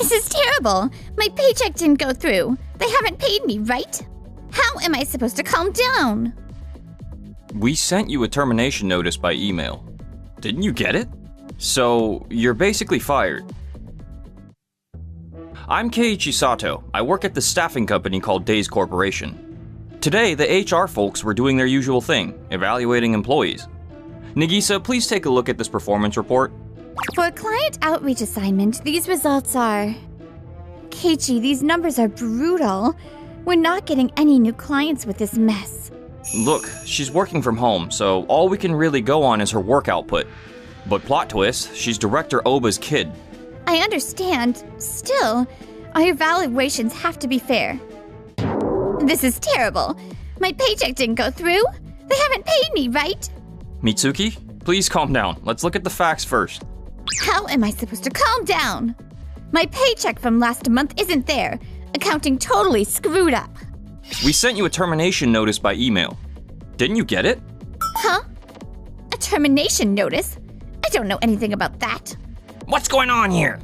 This is terrible. My paycheck didn't go through. They haven't paid me, right? How am I supposed to calm down? We sent you a termination notice by email. Didn't you get it? So, you're basically fired. I'm Keiichi Sato. I work at the staffing company called Days Corporation. Today, the HR folks were doing their usual thing, evaluating employees. Nagisa, please take a look at this performance report. For a client outreach assignment, these results are... Keiichi, these numbers are brutal. We're not getting any new clients with this mess. Look, she's working from home, so all we can really go on is her work output. But plot twist, she's Director Oba's kid. I understand. Still, our evaluations have to be fair. This is terrible. My paycheck didn't go through. They haven't paid me, right? Mitsuki, please calm down. Let's look at the facts first. How am I supposed to calm down? My paycheck from last month isn't there. Accounting totally screwed up. We sent you a termination notice by email. Didn't you get it? Huh? A termination notice? I don't know anything about that. What's going on here?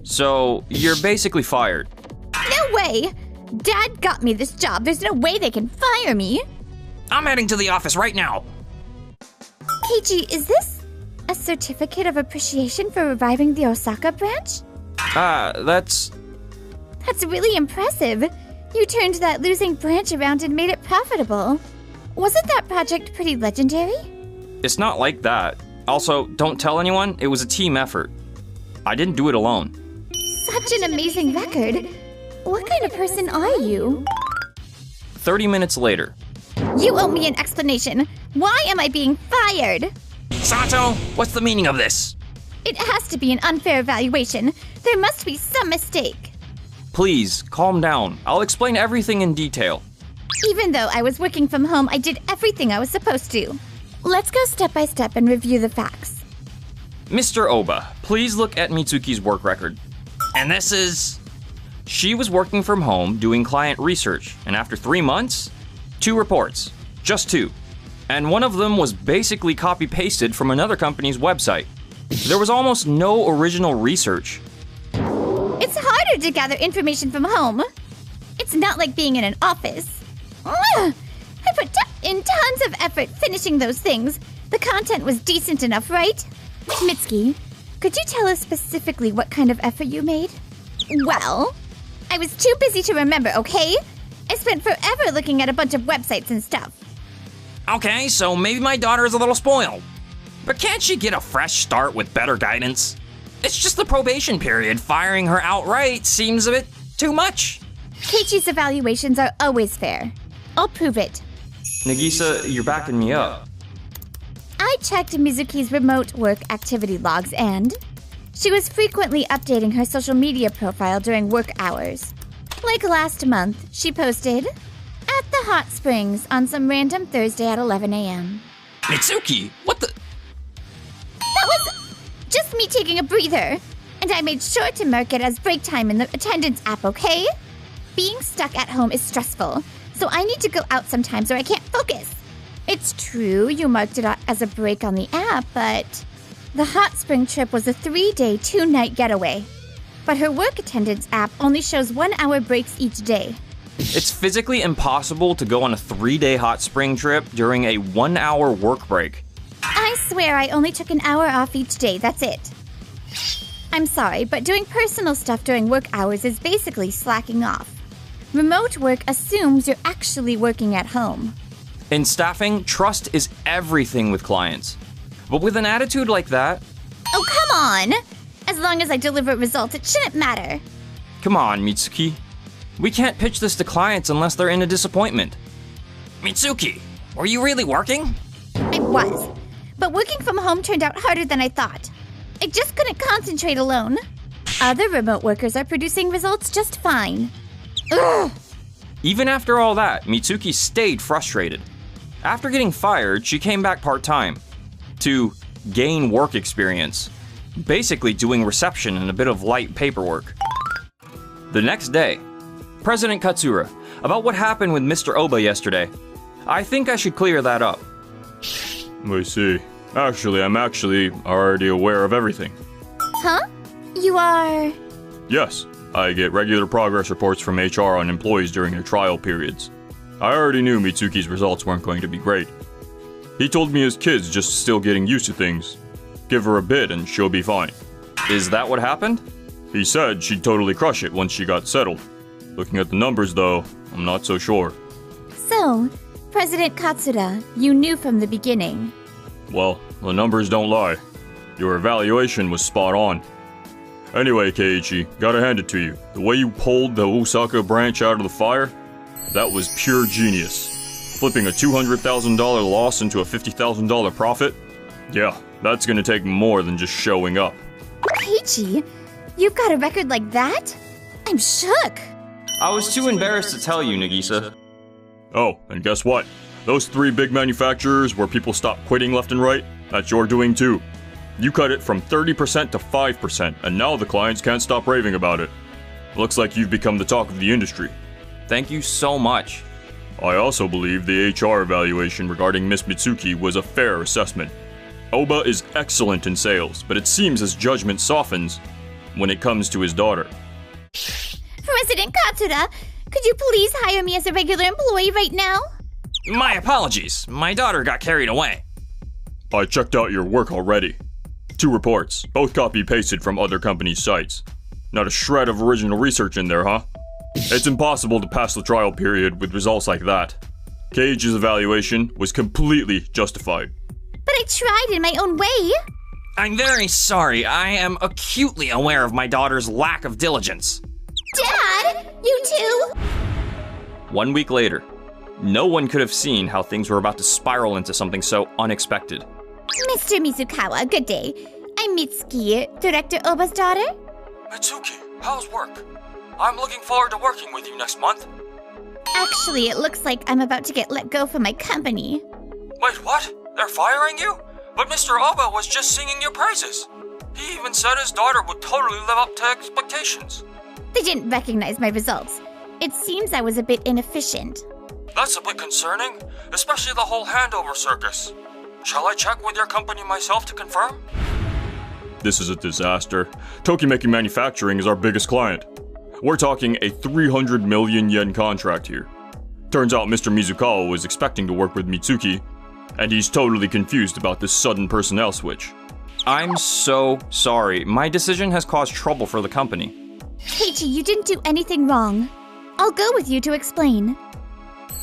So, you're basically fired. No way! Dad got me this job. There's no way they can fire me. I'm heading to the office right now. Keiichi, is this a certificate of appreciation for reviving the Osaka branch? That's really impressive. You turned that losing branch around and made it profitable. Wasn't that project pretty legendary? It's not like that. Also, don't tell anyone, it was a team effort. I didn't do it alone. Such an amazing record. What kind of person are you? 30 minutes later. You owe me an explanation. Why am I being fired? Sato, what's the meaning of this? It has to be an unfair evaluation. There must be some mistake. Please, calm down. I'll explain everything in detail. Even though I was working from home, I did everything I was supposed to. Let's go step by step and review the facts. Mr. Oba, please look at Mitsuki's work record. And this is... She was working from home doing client research, and after 3 months, 2 reports. Just 2. And one of them was basically copy-pasted from another company's website. There was almost no original research. It's harder to gather information from home. It's not like being in an office. Ugh! I put in tons of effort finishing those things. The content was decent enough, right? Mitsuki, could you tell us specifically what kind of effort you made? Well, I was too busy to remember, okay? I spent forever looking at a bunch of websites and stuff. Okay, so maybe my daughter is a little spoiled. But can't she get a fresh start with better guidance? It's just the probation period. Firing her outright seems a bit too much. Keiichi's evaluations are always fair. I'll prove it. Nagisa, you're backing me up. I checked Mizuki's remote work activity logs and she was frequently updating her social media profile during work hours. Like last month, she posted, "At the hot springs on some random Thursday at 11 a.m. Mitsuki, what the... That was just me taking a breather, and I made sure to mark it as break time in the attendance app, okay? Being stuck at home is stressful, so I need to go out sometimes or I can't focus. It's true you marked it as a break on the app, but the hot spring trip was a 3-day, 2-night getaway. But her work attendance app only shows 1-hour breaks each day. It's physically impossible to go on a 3-day hot spring trip during a 1-hour work break. I swear I only took an hour off each day, that's it. I'm sorry, but doing personal stuff during work hours is basically slacking off. Remote work assumes you're actually working at home. In staffing, trust is everything with clients. But with an attitude like that... Oh, come on! As long as I deliver results, it shouldn't matter. Come on, Mitsuki. We can't pitch this to clients unless they're in a disappointment. Mitsuki, were you really working? I was. But working from home turned out harder than I thought. I just couldn't concentrate alone. Other remote workers are producing results just fine. Ugh! Even after all that, Mitsuki stayed frustrated. After getting fired, she came back part-time to gain work experience, basically doing reception and a bit of light paperwork. The next day, President Katsura, about what happened with Mr. Oba yesterday. I think I should clear that up. I see. I'm already aware of everything. Huh? You are... Yes, I get regular progress reports from HR on employees during their trial periods. I already knew Mitsuki's results weren't going to be great. He told me his kid's just still getting used to things. Give her a bit and she'll be fine. Is that what happened? He said she'd totally crush it once she got settled. Looking at the numbers though, I'm not so sure. So, President Katsura, you knew from the beginning. Well, the numbers don't lie. Your evaluation was spot on. Anyway, Keiichi, gotta hand it to you. The way you pulled the Osaka branch out of the fire, that was pure genius. Flipping a $200,000 loss into a $50,000 profit? Yeah, that's gonna take more than just showing up. Keiichi, you've got a record like that? I'm shook. I was too embarrassed to tell you, Nagisa. Oh, and guess what? Those 3 big manufacturers where people stop quitting left and right, that's your doing too. You cut it from 30% to 5%, and now the clients can't stop raving about it. Looks like you've become the talk of the industry. Thank you so much. I also believe the HR evaluation regarding Miss Mitsuki was a fair assessment. Oba is excellent in sales, but it seems his judgment softens when it comes to his daughter. President Katsura, could you please hire me as a regular employee right now? My apologies. My daughter got carried away. I checked out your work already. 2 reports, both copy-pasted from other companies' sites. Not a shred of original research in there, huh? It's impossible to pass the trial period with results like that. Cage's evaluation was completely justified. But I tried in my own way. I'm very sorry. I am acutely aware of my daughter's lack of diligence. Dad, you too? 1 week later, no one could have seen how things were about to spiral into something so unexpected. Mr. Mizukawa, good day. I'm Mitsuki, Director Oba's daughter. Mitsuki, how's work? I'm looking forward to working with you next month. Actually, it looks like I'm about to get let go from my company. Wait, what? They're firing you? But Mr. Oba was just singing your praises. He even said his daughter would totally live up to expectations. They didn't recognize my results. It seems I was a bit inefficient. That's a bit concerning, especially the whole handover circus. Shall I check with your company myself to confirm? This is a disaster. Tokimeki Manufacturing is our biggest client. We're talking a 300 million yen contract here. Turns out Mr. Mizukawa was expecting to work with Mitsuki, and he's totally confused about this sudden personnel switch. I'm so sorry. My decision has caused trouble for the company. Keiichi, you didn't do anything wrong. I'll go with you to explain.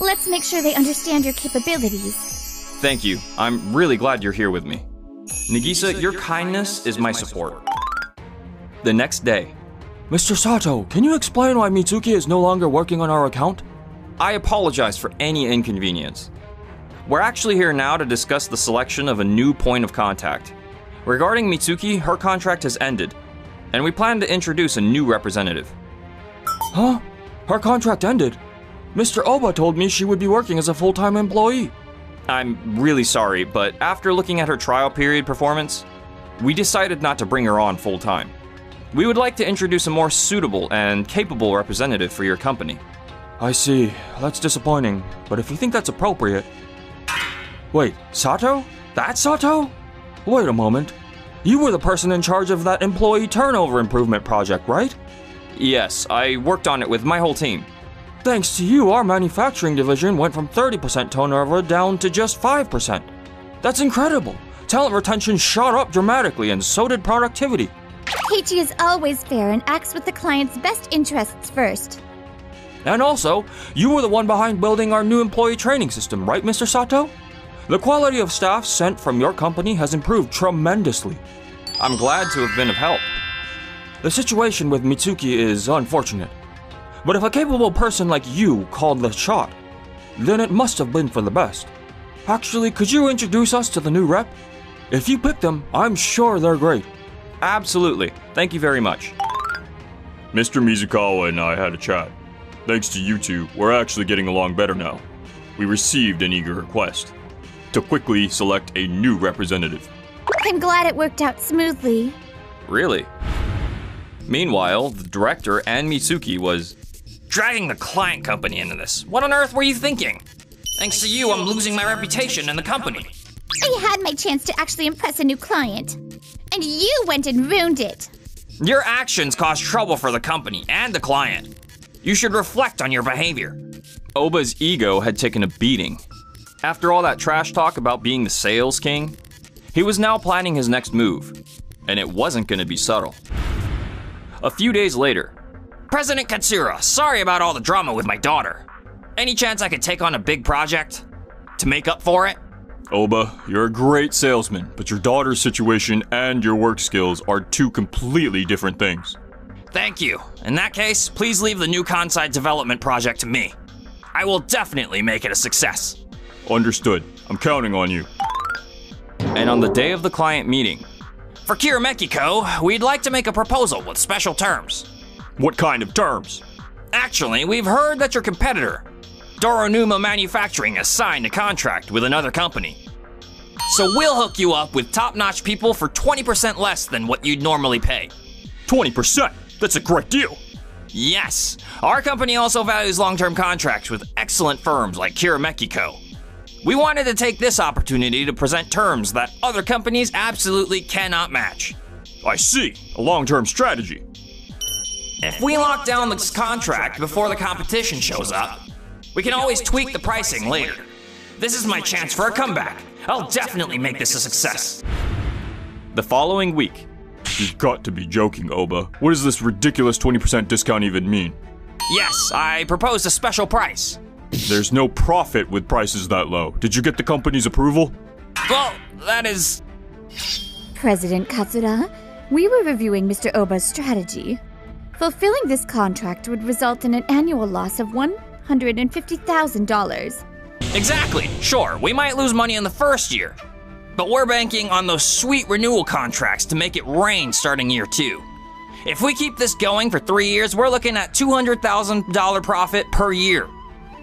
Let's make sure they understand your capabilities. Thank you. I'm really glad you're here with me. Nagisa, your kindness is my support. The next day. Mr. Sato, can you explain why Mitsuki is no longer working on our account? I apologize for any inconvenience. We're actually here now to discuss the selection of a new point of contact. Regarding Mitsuki, her contract has ended, and we plan to introduce a new representative. Huh? Her contract ended? Mr. Oba told me she would be working as a full-time employee. I'm really sorry, but after looking at her trial period performance, we decided not to bring her on full-time. We would like to introduce a more suitable and capable representative for your company. I see. That's disappointing, but if you think that's appropriate... Wait, Sato? That's Sato? Wait a moment. You were the person in charge of that employee turnover improvement project, right? Yes, I worked on it with my whole team. Thanks to you, our manufacturing division went from 30% turnover down to just 5%. That's incredible. Talent retention shot up dramatically, and so did productivity. Keiichi is always fair and acts with the client's best interests first. And also, you were the one behind building our new employee training system, right, Mr. Sato? The quality of staff sent from your company has improved tremendously. I'm glad to have been of help. The situation with Mitsuki is unfortunate. But if a capable person like you called the shot, then it must have been for the best. Actually, could you introduce us to the new rep? If you pick them, I'm sure they're great. Absolutely. Thank you very much. Mr. Mizukawa and I had a chat. Thanks to you two, we're actually getting along better now. We received an eager request to quickly select a new representative. I'm glad it worked out smoothly. Really? Meanwhile, the director and Mitsuki was dragging the client company into this. What on earth were you thinking? Thanks to you, I'm losing my reputation in the company. I had my chance to actually impress a new client. And you went and ruined it. Your actions cause trouble for the company and the client. You should reflect on your behavior. Oba's ego had taken a beating. After all that trash talk about being the sales king, he was now planning his next move, and it wasn't going to be subtle. A few days later, President Katsura, sorry about all the drama with my daughter. Any chance I could take on a big project to make up for it? Oba, you're a great salesman, but your daughter's situation and your work skills are two completely different things. Thank you. In that case, please leave the new Kansai development project to me. I will definitely make it a success. Understood. I'm counting on you. And on the day of the client meeting, for Kirameki-ko, we'd like to make a proposal with special terms. What kind of terms? Actually, we've heard that your competitor, Doronuma Manufacturing, has signed a contract with another company. So we'll hook you up with top-notch people for 20% less than what you'd normally pay. 20%? That's a great deal. Yes. Our company also values long-term contracts with excellent firms like Kirameki-ko. We wanted to take this opportunity to present terms that other companies absolutely cannot match. I see. A long-term strategy. If we lock down this contract before the competition shows up, we can always tweak the pricing later. This is my chance for a comeback. I'll definitely make this a success. The following week, You've got to be joking, Oba. What does this ridiculous 20% discount even mean? yes, I proposed a special price. There's no profit with prices that low. Did you get the company's approval? Well, that is... President Katsura, we were reviewing Mr. Oba's strategy. Fulfilling this contract would result in an annual loss of $150,000. Exactly. Sure, we might lose money in the first year, but we're banking on those sweet renewal contracts to make it rain starting year 2. If we keep this going for 3 years, we're looking at $200,000 profit per year.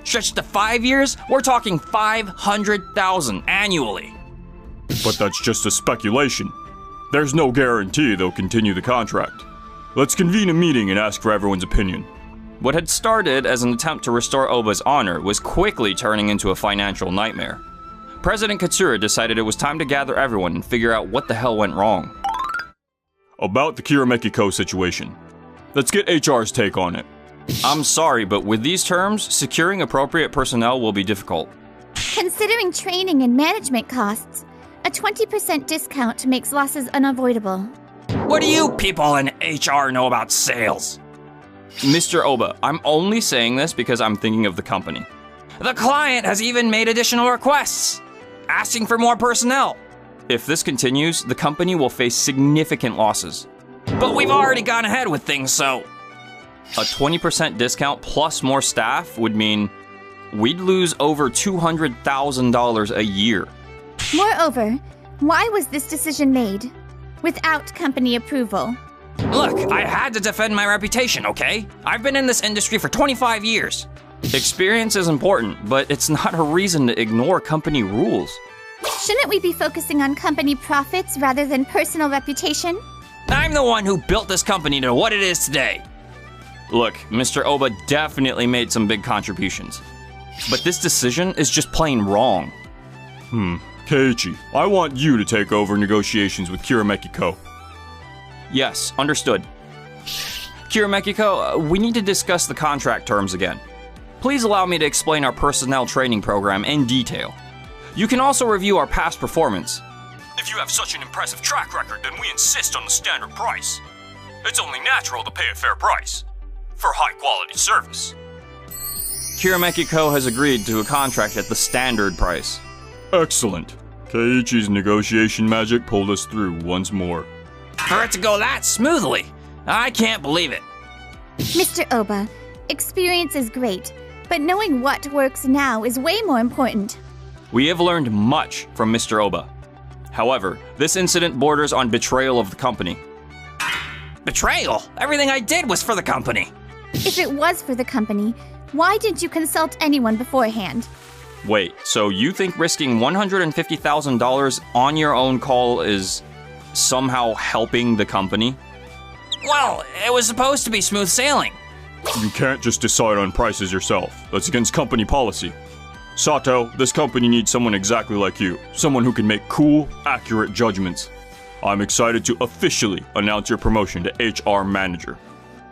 Stretched to 5 years, we're talking $500,000 annually. But that's just a speculation. There's no guarantee they'll continue the contract. Let's convene a meeting and ask for everyone's opinion. What had started as an attempt to restore Oba's honor was quickly turning into a financial nightmare. President Katsura decided it was time to gather everyone and figure out what the hell went wrong. About the Kirameki-ko situation. Let's get HR's take on it. I'm sorry, but with these terms, securing appropriate personnel will be difficult. Considering training and management costs, a 20% discount makes losses unavoidable. What do you people in HR know about sales? Mr. Oba, I'm only saying this because I'm thinking of the company. The client has even made additional requests, asking for more personnel. If this continues, the company will face significant losses. But we've already gone ahead with things, so... A 20% discount plus more staff would mean we'd lose over $200,000 a year. Moreover, why was this decision made? Without company approval. Look, I had to defend my reputation, okay? I've been in this industry for 25 years. Experience is important, but it's not a reason to ignore company rules. Shouldn't we be focusing on company profits rather than personal reputation? I'm the one who built this company to what it is today. Look, Mr. Oba definitely made some big contributions. But this decision is just plain wrong. Keiichi, I want you to take over negotiations with Kirameki-ko. Yes, understood. Kirameki-ko, we need to discuss the contract terms again. Please allow me to explain our personnel training program in detail. You can also review our past performance. If you have such an impressive track record, then we insist on the standard price. It's only natural to pay a fair price for high-quality service. Kirameki-ko has agreed to a contract at the standard price. Excellent. Keiichi's negotiation magic pulled us through once more. For it to go that smoothly, I can't believe it. Mr. Oba, experience is great, but knowing what works now is way more important. We have learned much from Mr. Oba. However, this incident borders on betrayal of the company. Betrayal? Everything I did was for the company. If it was for the company, why didn't you consult anyone beforehand? Wait, so you think risking $150,000 on your own call is somehow helping the company? Well, it was supposed to be smooth sailing. You can't just decide on prices yourself. That's against company policy. Sato, this company needs someone exactly like you. Someone who can make cool, accurate judgments. I'm excited to officially announce your promotion to HR manager.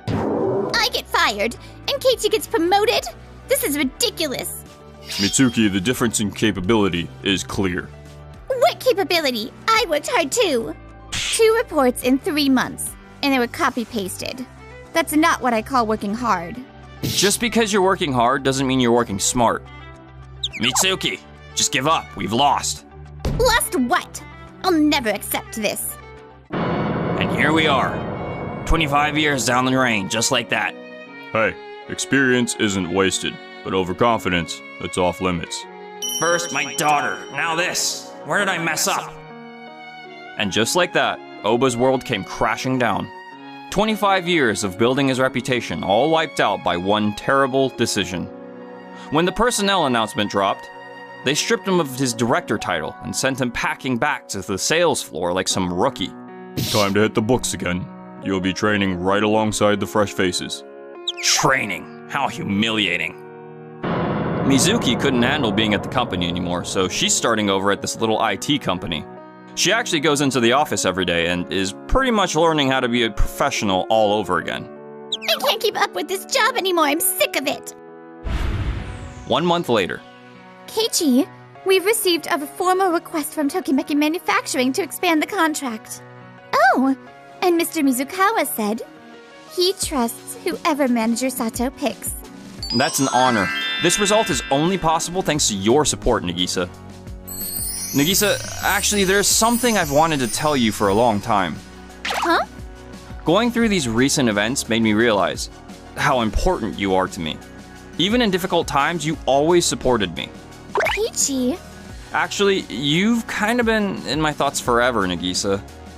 I get fired, and Keiichi gets promoted? This is ridiculous. Mitsuki, the difference in capability is clear. What capability? I worked hard too. 2 reports in 3 months, and they were copy-pasted. That's not what I call working hard. Just because you're working hard doesn't mean you're working smart. Mitsuki, just give up. We've lost. Lost what? I'll never accept this. And here we are. 25 years down the drain, just like that. Hey, experience isn't wasted, but overconfidence, that's off limits. First my daughter, now this. Where did I mess up? And just like that, Oba's world came crashing down. 25 years of building his reputation, all wiped out by one terrible decision. When the personnel announcement dropped, they stripped him of his director title and sent him packing back to the sales floor like some rookie. Time to hit the books again. You'll be training right alongside the fresh faces. Training? How humiliating. Mizuki couldn't handle being at the company anymore, so she's starting over at this little IT company. She actually goes into the office every day and is pretty much learning how to be a professional all over again. I can't keep up with this job anymore. I'm sick of it. 1 month later. Keiichi, we've received a formal request from Tokimeki Manufacturing to expand the contract. Oh, and Mr. Mizukawa said he trusts whoever Manager Sato picks. That's an honor. This result is only possible thanks to your support, Nagisa. Nagisa, actually, there's something I've wanted to tell you for a long time. Huh? Going through these recent events made me realize how important you are to me. Even in difficult times, you always supported me. Keiichi. Actually, you've kind of been in my thoughts forever, Nagisa.